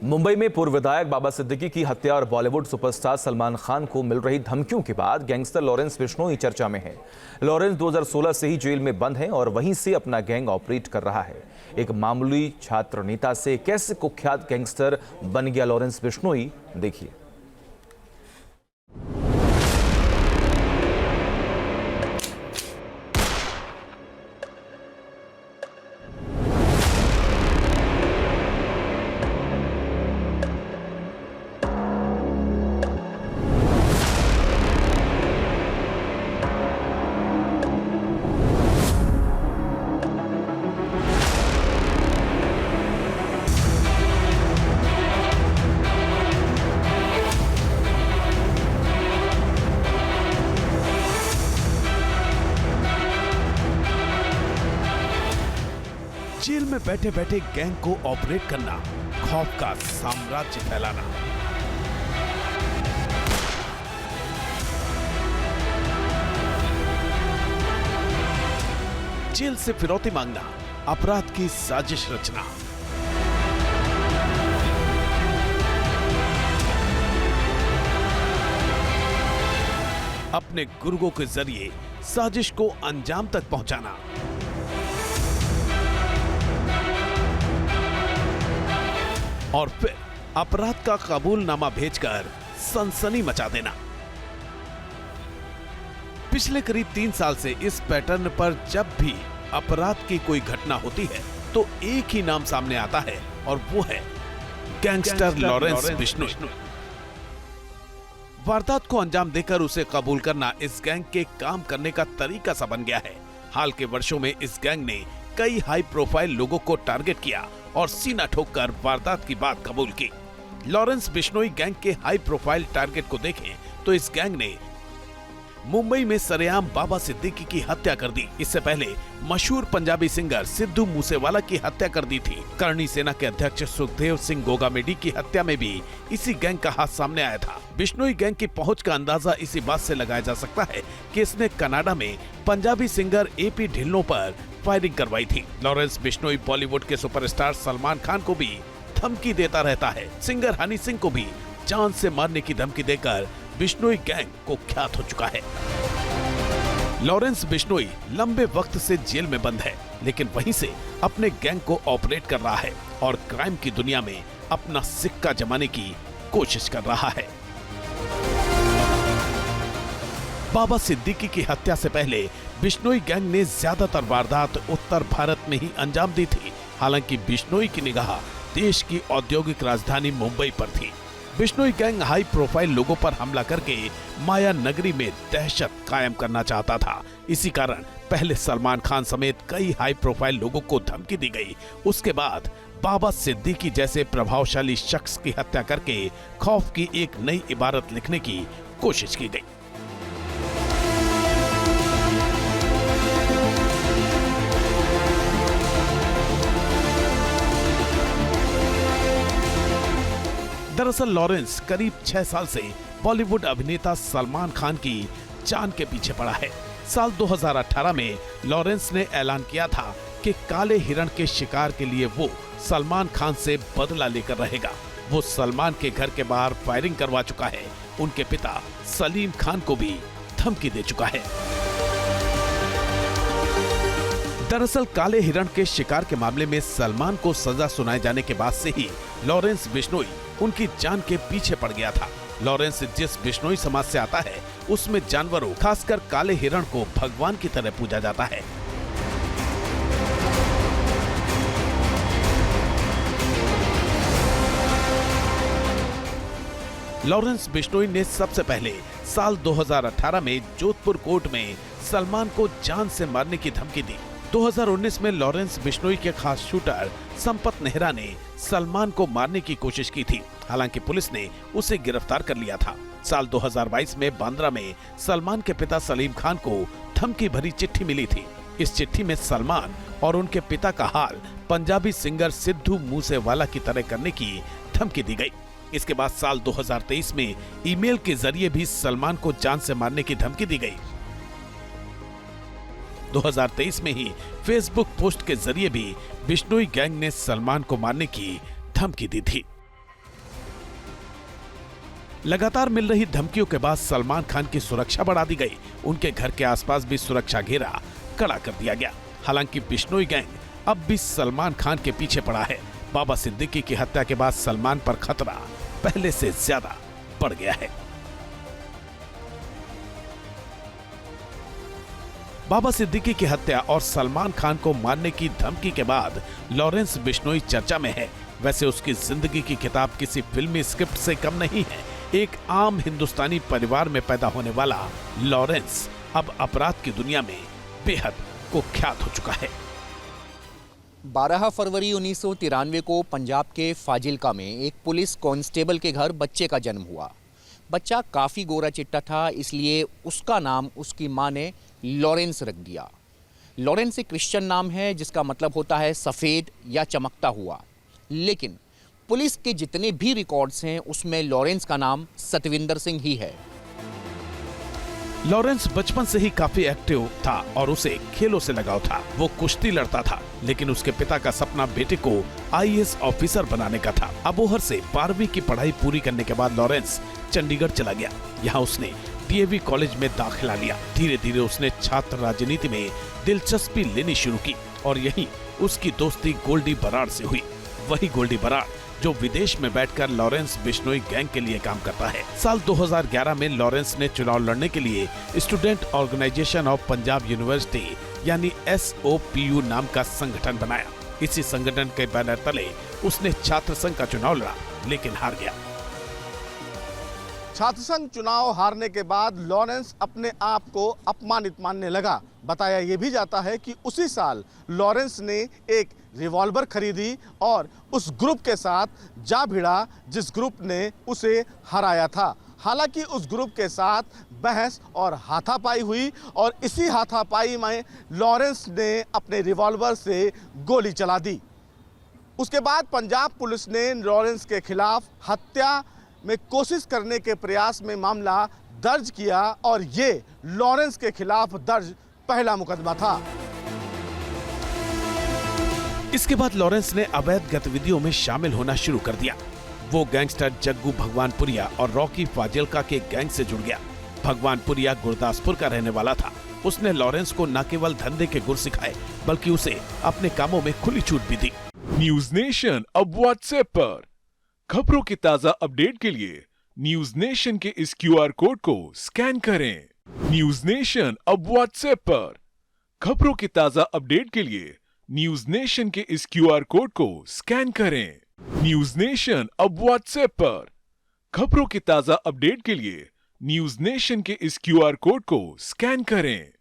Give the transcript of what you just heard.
मुंबई में पूर्व विधायक बाबा सिद्दीकी की हत्या और बॉलीवुड सुपरस्टार सलमान खान को मिल रही धमकियों के बाद गैंगस्टर लॉरेंस बिश्नोई चर्चा में है। लॉरेंस 2016 से ही जेल में बंद है और वहीं से अपना गैंग ऑपरेट कर रहा है। एक मामूली छात्र नेता से कैसे कुख्यात गैंगस्टर बन गया लॉरेंस बिश्नोई, देखिए। जेल में बैठे बैठे गैंग को ऑपरेट करना, खौफ का साम्राज्य फैलाना। जेल से फिरौती मांगना, अपराध की साजिश रचना। अपने गुर्गों के जरिए साजिश को अंजाम तक पहुंचाना। और फिर अपराध का कबूलनामा भेजकर सनसनी मचा देना। पिछले करीब 3 साल से इस पैटर्न पर जब भी अपराध की कोई घटना होती है तो एक ही नाम सामने आता है और वो है गैंगस्टर लॉरेंस बिश्नोई। वारदात को अंजाम देकर उसे कबूल करना इस गैंग के काम करने का तरीका सा बन गया है। हाल के वर्षों में इस गैंग ने कई हाई प्रोफाइल लोगों को टारगेट किया और सीना ठोककर वारदात की बात कबूल की। लॉरेंस बिश्नोई गैंग के हाई प्रोफाइल टारगेट को देखें तो इस गैंग ने मुंबई में सरेआम बाबा सिद्दीकी की हत्या कर दी। इससे पहले मशहूर पंजाबी सिंगर सिद्धू मूसेवाला की हत्या कर दी थी। करणी सेना के अध्यक्ष सुखदेव सिंह गोगामेडी की हत्या में भी इसी गैंग का हाथ सामने आया था। बिश्नोई गैंग की पहुंच का अंदाजा इसी बात से लगाया जा सकता है कि इसने कनाडा में पंजाबी सिंगर AP ढिल्लों पर फायरिंग करवाई थी। लॉरेंस बिश्नोई बॉलीवुड के सुपरस्टार सलमान खान को भी धमकी देता रहता है। सिंगर हनी सिंह को भी जान से मारने की धमकी देकर बिश्नोई गैंग कुख्यात हो चुका है। लॉरेंस बिश्नोई लंबे वक्त से जेल में बंद है, लेकिन वहीं से अपने गैंग को ऑपरेट कर रहा है और क्राइम की दुनिया में अपना सिक्का जमाने की कोशिश कर रहा है। बाबा सिद्दीकी की हत्या से पहले बिश्नोई गैंग ने ज्यादातर वारदात उत्तर भारत में ही अंजाम दी थी। हालांकि बिश्नोई की निगाह देश की औद्योगिक राजधानी मुंबई पर थी। बिश्नोई गैंग हाई प्रोफाइल लोगों पर हमला करके माया नगरी में दहशत कायम करना चाहता था। इसी कारण पहले सलमान खान समेत कई हाई प्रोफाइल लोगों को धमकी दी गई। उसके बाद बाबा सिद्दीकी जैसे प्रभावशाली शख्स की हत्या करके खौफ की एक नई इबारत लिखने की कोशिश की गई। दरअसल लॉरेंस करीब 6 साल से बॉलीवुड अभिनेता सलमान खान की जान के पीछे पड़ा है। साल 2018 में लॉरेंस ने ऐलान किया था कि काले हिरण के शिकार के लिए वो सलमान खान से बदला लेकर रहेगा। वो सलमान के घर के बाहर फायरिंग करवा चुका है। उनके पिता सलीम खान को भी धमकी दे चुका है। दरअसल काले हिरण के शिकार के मामले में सलमान को सजा सुनाए जाने के बाद से ही लॉरेंस बिश्नोई उनकी जान के पीछे पड़ गया था। लॉरेंस जिस बिश्नोई समाज से आता है उसमें जानवरों, खासकर काले हिरण को भगवान की तरह पूजा जाता है। लॉरेंस बिश्नोई ने सबसे पहले साल 2018 में जोधपुर कोर्ट में सलमान को जान से मारने की धमकी दी। 2019 में लॉरेंस बिश्नोई के खास शूटर संपत नेहरा ने सलमान को मारने की कोशिश की थी। हालांकि पुलिस ने उसे गिरफ्तार कर लिया था। साल 2022 में बांद्रा में सलमान के पिता सलीम खान को धमकी भरी चिट्ठी मिली थी। इस चिट्ठी में सलमान और उनके पिता का हाल पंजाबी सिंगर सिद्धू मूसेवाला की तरह करने की धमकी दी गई। इसके बाद साल 2023 में ईमेल के जरिए भी सलमान को जान से मारने की धमकी दी गई। 2023 में ही फेसबुक पोस्ट के जरिए भी बिश्नोई गैंग ने सलमान को मारने की धमकी दी थी। लगातार मिल रही धमकियों के बाद सलमान खान की सुरक्षा बढ़ा दी गई। उनके घर के आसपास भी सुरक्षा घेरा कड़ा कर दिया गया। हालांकि बिश्नोई गैंग अब भी सलमान खान के पीछे पड़ा है। बाबा सिद्दीकी की हत्या के बाद सलमान पर खतरा पहले से ज्यादा बढ़ गया है। बाबा सिद्दीकी की हत्या और सलमान खान को मारने की धमकी के बाद लॉरेंस बिश्नोई चर्चा में है। वैसे उसकी जिंदगी की किताब किसी फिल्मी स्क्रिप्ट से कम नहीं है। एक आम हिंदुस्तानी परिवार में पैदा होने वाला लॉरेंस अब अपराध की दुनिया में बेहद कुख्यात हो चुका है। 12 फरवरी 1993 को पंजाब के फाजिल्का में एक पुलिस कांस्टेबल के घर बच्चे का जन्म हुआ। बच्चा काफ़ी गोरा चिट्टा था, इसलिए उसका नाम उसकी मां ने लॉरेंस रख दिया। लॉरेंस एक क्रिश्चियन नाम है जिसका मतलब होता है सफ़ेद या चमकता हुआ। लेकिन पुलिस के जितने भी रिकॉर्ड्स हैं उसमें लॉरेंस का नाम सतविंदर सिंह ही है। लॉरेंस बचपन से ही काफी एक्टिव था और उसे खेलों से लगाव था। वो कुश्ती लड़ता था, लेकिन उसके पिता का सपना बेटे को आईएएस ऑफिसर बनाने का था। अबोहर से 12वीं की पढ़ाई पूरी करने के बाद लॉरेंस चंडीगढ़ चला गया। यहाँ उसने डीएवी कॉलेज में दाखिला लिया। धीरे धीरे उसने छात्र राजनीति में दिलचस्पी लेनी शुरू की और यहीं उसकी दोस्ती गोल्डी बराड़ से हुई। वही गोल्डी बराड़ जो विदेश में बैठकर लॉरेंस बिश्नोई गैंग के लिए काम करता है। साल 2011 में लॉरेंस ने चुनाव लड़ने के लिए Student Organisation of Punjab University यानी SOPU नाम का संगठन बनाया। इसी संगठन के बैनर तले उसने छात्र संघ का चुनाव लड़ा, लेकिन हार गया। छात्र संघ चुनाव हारने के बाद लॉरेंस अपने आप को अपमानित मानने लगा। बताया ये भी जाता है कि उसी साल लॉरेंस ने एक रिवॉल्वर खरीदी और उस ग्रुप के साथ जा भिड़ा जिस ग्रुप ने उसे हराया था। हालांकि उस ग्रुप के साथ बहस और हाथापाई हुई और इसी हाथापाई में लॉरेंस ने अपने रिवॉल्वर से गोली चला दी। उसके बाद पंजाब पुलिस ने लॉरेंस के खिलाफ हत्या में कोशिश करने के प्रयास में मामला दर्ज किया और ये लॉरेंस के खिलाफ दर्ज पहला मुकदमा था। इसके बाद लॉरेंस ने अवैध गतिविधियों में शामिल होना शुरू कर दिया। वो गैंगस्टर जग्गू भगवानपुरिया और रॉकी फाजिल्का के गैंग से जुड़ गया। भगवानपुरिया गुरदासपुर का रहने वाला था। उसने लॉरेंस को न केवल धंधे के गुर सिखाए बल्कि उसे अपने कामों में खुली छूट भी दी। न्यूज नेशन अब व्हाट्सएप पर खबरों की ताजा अपडेट के लिए न्यूज नेशन के इस QR कोड को स्कैन करें। न्यूज नेशन अब व्हाट्सएप पर खबरों की ताजा अपडेट के लिए न्यूज नेशन के इस QR कोड को स्कैन करें। न्यूज नेशन अब व्हाट्सएप पर खबरों की ताजा अपडेट के लिए न्यूज नेशन के इस QR कोड को स्कैन करें।